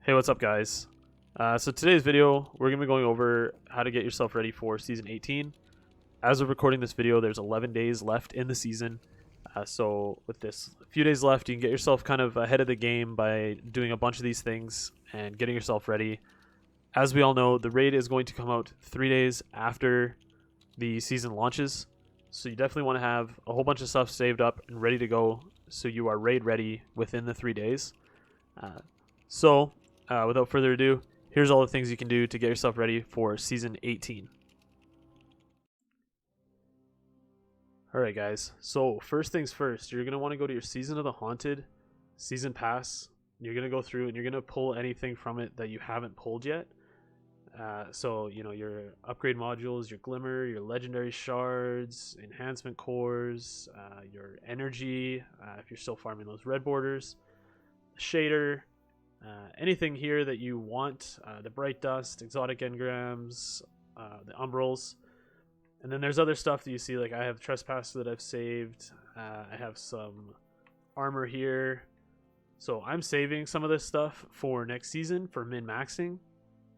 Hey, what's up, guys? So today's video, we're going to be going over how to get yourself ready for Season 18. As of recording this video, there's 11 days left in the season. So with this few days left, you can get yourself kind of ahead of the game by doing a bunch of these things and getting yourself ready. As we all know, the raid is going to come out 3 days after the season launches. So you definitely want to have a whole bunch of stuff saved up and ready to go so you are raid ready within the 3 days. Without further ado, here's all the things you can do to get yourself ready for Season 18. Alright guys, so first things first, you're going to want to go to your Season of the Haunted Season Pass. You're going to go through and you're going to pull anything from it that you haven't pulled yet. Your upgrade modules, your Glimmer, your Legendary Shards, Enhancement Cores, your Energy, if you're still farming those red borders, Shader, anything here that you want, the Bright Dust, Exotic Engrams, the Umbrals. And then there's other stuff that you see, like I have Trespass that I've saved. I have some armor here. So I'm saving some of this stuff for next season for min-maxing.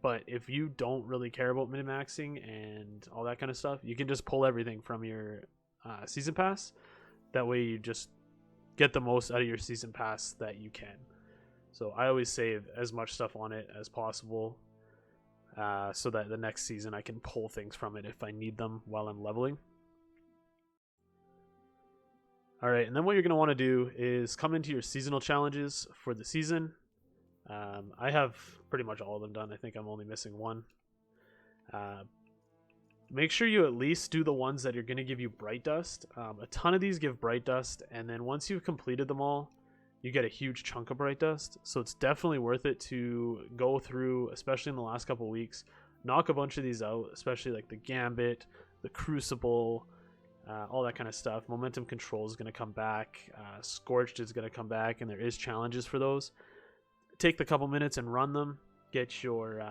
But if you don't really care about min-maxing and all that kind of stuff, you can just pull everything from your season pass. That way you just get the most out of your season pass that you can. So I always save as much stuff on it as possible so that the next season I can pull things from it if I need them while I'm leveling. Alright, and then what you're going to want to do is come into your seasonal challenges for the season. I have pretty much all of them done. I think I'm only missing one. Make sure you at least do the ones that are going to give you Bright Dust. A ton of these give Bright Dust, and then once you've completed them all, you get a huge chunk of Bright Dust. So it's definitely worth it to go through, especially in the last couple weeks, knock a bunch of these out, especially like the Gambit, the Crucible, all that kind of stuff. Momentum Control is going to come back. Scorched is going to come back, and there is challenges for those. Take the couple minutes and run them. Get your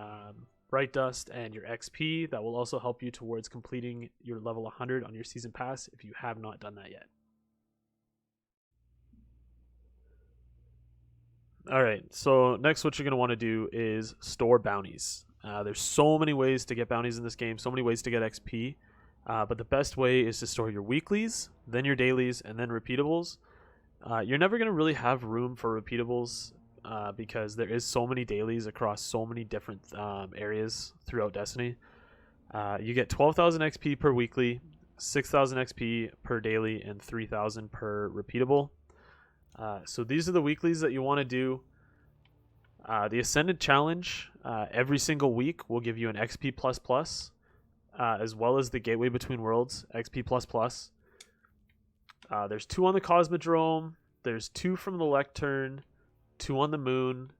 Bright Dust and your XP. That will also help you towards completing your level 100 on your Season Pass if you have not done that yet. Alright, so next what you're going to want to do is store bounties. There's so many ways to get bounties in this game, so many ways to get XP, but the best way is to store your weeklies, then your dailies, and then repeatables. You're never going to really have room for repeatables because there is so many dailies across so many different areas throughout Destiny. You get 12,000 XP per weekly, 6,000 XP per daily, and 3,000 per repeatable. So these are the weeklies that you want to do. The Ascended Challenge every single week will give you an XP++, as well as the Gateway Between Worlds XP++. There's 2 on the Cosmodrome. There's 2 from the Lectern, 2 on the Moon.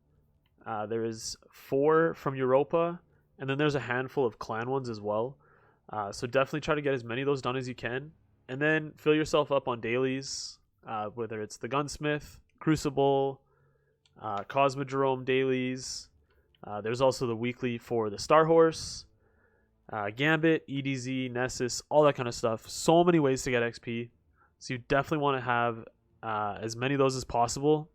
There is 4 from Europa, and then there's a handful of clan ones as well. So definitely try to get as many of those done as you can, and then fill yourself up on dailies. Whether it's the Gunsmith, Crucible, Cosmodrome dailies. There's also the weekly for the Star Horse, Gambit, EDZ, Nessus, all that kind of stuff. So many ways to get XP. So you definitely want to have as many of those as possible.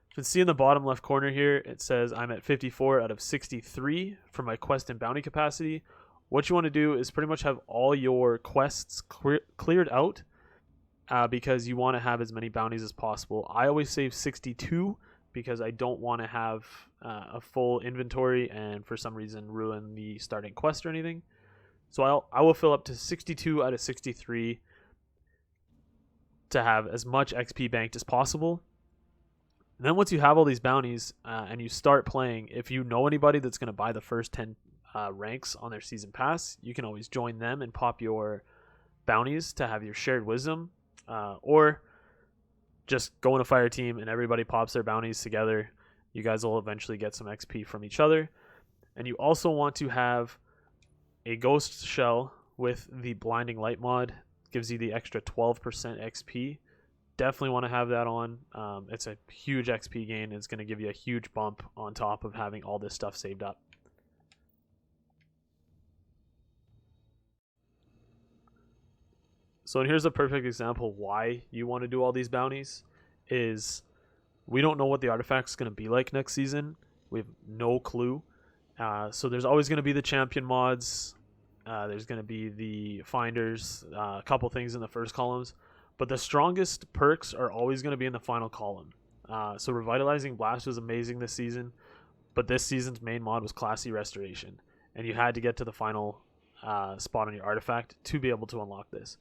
You can see in the bottom left corner here, it says I'm at 54 out of 63 for my quest and bounty capacity. What you want to do is pretty much have all your quests cleared out. Because you want to have as many bounties as possible. I always save 62 because I don't want to have a full inventory and for some reason ruin the starting quest or anything. So I will fill up to 62 out of 63 to have as much XP banked as possible. And then once you have all these bounties and you start playing, if you know anybody that's going to buy the first 10 ranks on their season pass, you can always join them and pop your bounties to have your shared wisdom. Or just go in a fire team and everybody pops their bounties together. You guys will eventually get some XP from each other. And you also want to have a ghost shell with the blinding light mod. Gives you the extra 12% XP. Definitely want to have that on. It's a huge XP gain. It's going to give you a huge bump on top of having all this stuff saved up. So here's a perfect example why you want to do all these bounties is we don't know what the artifact's going to be like next season. We have no clue. So there's always going to be the champion mods. There's going to be the finders, a couple things in the first columns. But the strongest perks are always going to be in the final column. So Revitalizing Blast was amazing this season. But this season's main mod was Classy Restoration. And you had to get to the final spot on your artifact to be able to unlock this.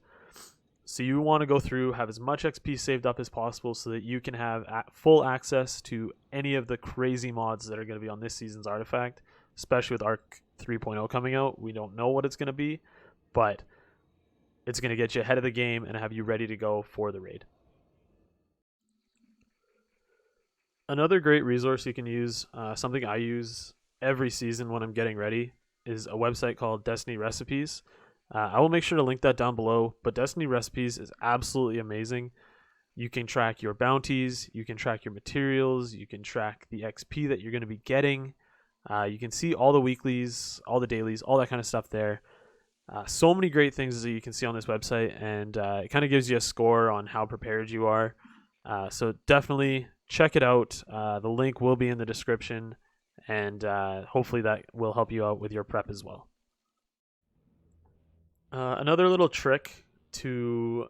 So you want to go through, have as much XP saved up as possible so that you can have full access to any of the crazy mods that are going to be on this season's artifact, especially with Arc 3.0 coming out. We don't know what it's going to be, but it's going to get you ahead of the game and have you ready to go for the raid. Another great resource you can use, something I use every season when I'm getting ready, is a website called Destiny Recipes. I will make sure to link that down below, but Destiny Recipes is absolutely amazing. You can track your bounties, you can track your materials, you can track the XP that you're going to be getting. You can see all the weeklies, all the dailies, all that kind of stuff there. So many great things that you can see on this website, and it kind of gives you a score on how prepared you are. So definitely check it out. The link will be in the description, and hopefully that will help you out with your prep as well. Another little trick to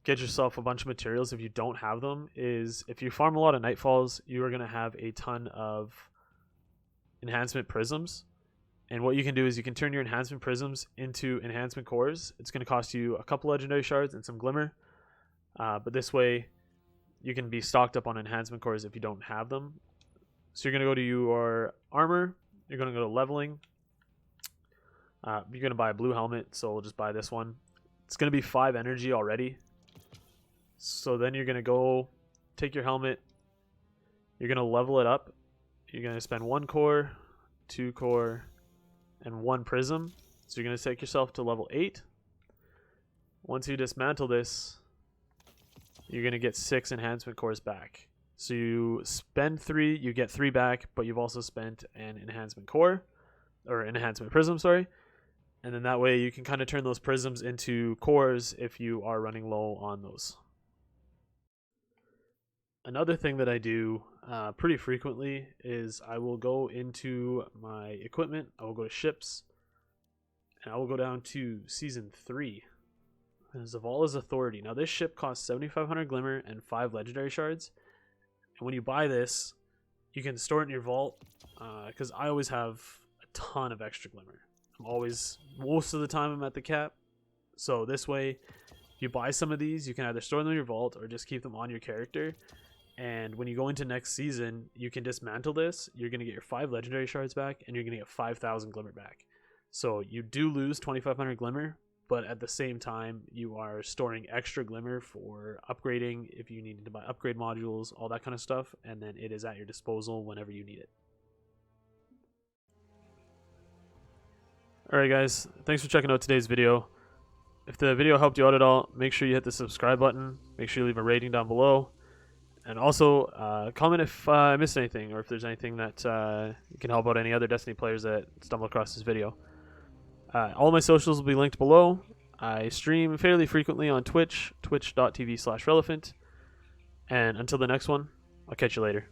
get yourself a bunch of materials if you don't have them is if you farm a lot of Nightfalls, you are going to have a ton of enhancement prisms. And what you can do is you can turn your enhancement prisms into enhancement cores. It's going to cost you a couple legendary shards and some glimmer. But this way you can be stocked up on enhancement cores if you don't have them. So you're going to go to your armor. You're going to go to leveling. You're going to buy a blue helmet, so we'll just buy this one. It's going to be 5 energy already. So then you're going to go take your helmet. You're going to level it up. You're going to spend 1 core, 2 core, and 1 prism. So you're going to take yourself to level 8. Once you dismantle this, you're going to get 6 enhancement cores back. So you spend 3, you get 3 back, but you've also spent an enhancement core, or an enhancement prism, sorry. And then that way you can kind of turn those prisms into cores if you are running low on those. Another thing that I do pretty frequently is I will go into my equipment, I will go to ships, and I will go down to Season 3. Zavala's Authority. Now this ship costs 7,500 glimmer and 5 legendary shards. And when you buy this, you can store it in your vault, because I always have a ton of extra glimmer. Most of the time I'm at the cap. So this way, if you buy some of these, you can either store them in your vault or just keep them on your character. And when you go into next season, you can dismantle this. You're going to get your 5 legendary shards back, and you're going to get 5,000 glimmer back. So you do lose 2,500 glimmer, but at the same time, you are storing extra glimmer for upgrading if you needed to buy upgrade modules, all that kind of stuff. And then it is at your disposal whenever you need it. Alright guys, thanks for checking out today's video. If the video helped you out at all, make sure you hit the subscribe button. Make sure you leave a rating down below. And also, comment if I missed anything, or if there's anything that can help out any other Destiny players that stumble across this video. All my socials will be linked below. I stream fairly frequently on Twitch, twitch.tv/Reliphant. And until the next one, I'll catch you later.